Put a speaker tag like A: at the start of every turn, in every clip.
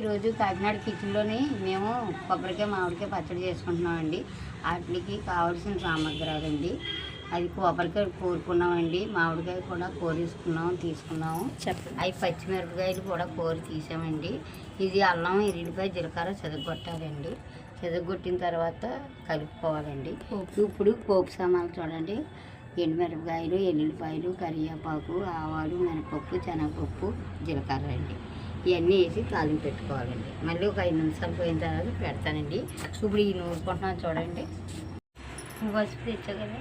A: ఈరోజు కాకినాడ కిచెన్లోని మేము కొబ్బరికాయ మామిడికాయ పచ్చడి చేసుకుంటున్నామండి. వాటికి కావాల్సిన సామగ్రి అది కొబ్బరికాయ కోరుకున్నామండి, మామిడికాయ కూడా తీసుకున్నాము. అవి పచ్చిమిరపకాయలు కూడా కోరి తీసామండి. ఇది అల్లం ఎల్లిపాయ జీలకర్ర చెదగొట్టాలండి. చెదగొట్టిన తర్వాత కలుపుకోవాలండి. ఇప్పుడు పోపు సామాన్లు చూడండి. ఎండుమిరపకాయలు, ఎల్లుల్లిపాయలు, కరివేపాకు, ఆవాలు, మినపప్పు, శనగపప్పు, జీలకర్ర అండి. ఇవన్నీ వేసి తాలింపు పెట్టుకోవాలండి. మళ్ళీ ఒక 5 నిమిషాలు పోయిన తర్వాత పెడతానండి. ఇప్పుడు ఈ నూరుకుంటున్నాను చూడండి. పసుపు తెచ్చా కదా,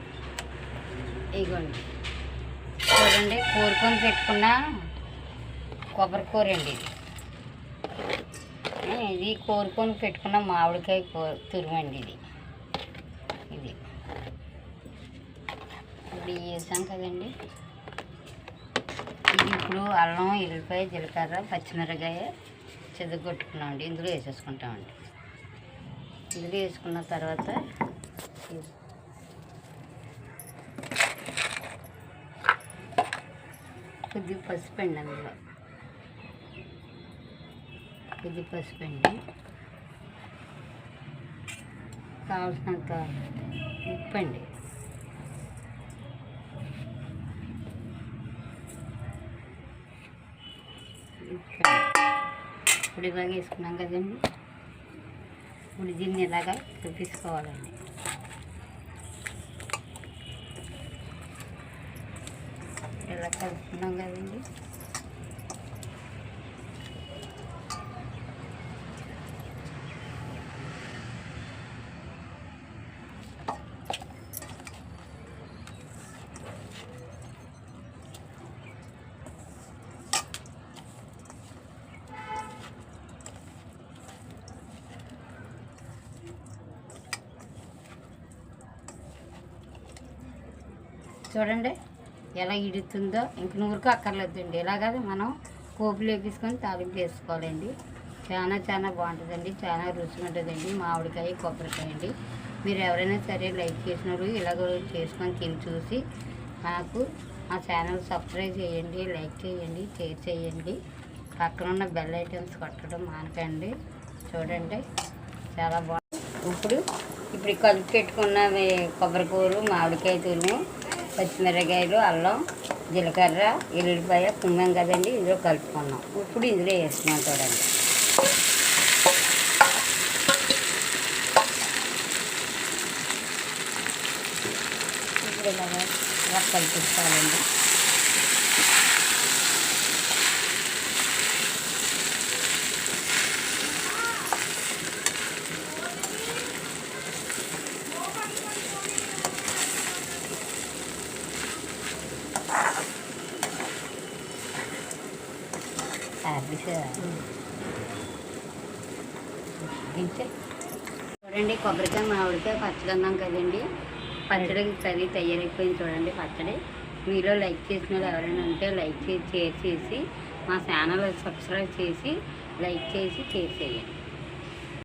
A: ఇదిగోండి చూడండి. కోరుకొని పెట్టుకున్న కొబ్బరి కూర అండి. ఇది కోరుకొని పెట్టుకున్న మామిడికాయ తురుమండి. ఇది ఇప్పుడు వేసాం కదండి. ఇది ఇప్పుడు అల్లం ఎల్లిపాయ జీలకర్ర పచ్చిమిరపకాయ చెదగొట్టుకున్నామండి. ఇందులో వేసేసుకుంటామండి. ఇందులో వేసుకున్న తర్వాత కొద్దిగా పసుపు అండి. అందులో కొద్దిగా పసుపు అండి, కావాల్సినంత ఉప్పు అండి. ఇప్పుడు ఇలాగ వేసుకున్నాం కదండి. ఇప్పుడు దీన్ని ఇలాగా చూపించుకోవాలండి. ఇలా కలుపుకున్నాం కదండి. చూడండి ఎలా ఇడుతుందో. ఇంక నూరుకు అక్కర్లేదండి. ఇలాగ మనం పోపులు వేపించుకొని తాలింపు వేసుకోవాలండి. చాలా బాగుంటుందండి. చాలా రుచిగా ఉంటుందండి మామిడికాయ కొబ్బరికాయ అండి. మీరు ఎవరైనా సరే లైక్ చేసినారు ఇలాగ చేసుకొని తిని చూసి నాకు మా ఛానల్ సబ్స్క్రైబ్ చేయండి, లైక్ చేయండి, షేర్ చేయండి. పక్కన ఉన్న బెల్ ఐటమ్స్ కొట్టడం మానకండి. చూడండి చాలా బాగుంది. ఇప్పుడు కలిపి పెట్టుకున్న కొబ్బరికూరు, మామిడికాయ తురుము, పచ్చిమిరపకాయలు, అల్లం, జీలకర్ర, ఎల్లుల్లిపాయ కుమ్మాం కదండి. ఇందులో కలుపుకున్నాం. ఇప్పుడు ఇందులో వేస్తున్నాం చూడండి. ఇప్పుడు ఇలా కలిపిస్తామండి. చూడండి కొబ్బరికాయ మామిడికాయ పచ్చడి అన్నాం కదండి. పచ్చడికి కర్రీ తయారైపోయింది చూడండి. పచ్చడి మీలో లైక్ చేసిన వాళ్ళు ఎవరైనా ఉంటే లైక్ చేసి షేర్ చేసి మా ఛానల్ సబ్స్క్రైబ్ చేసి లైక్ చేసి షేర్ చేయండి.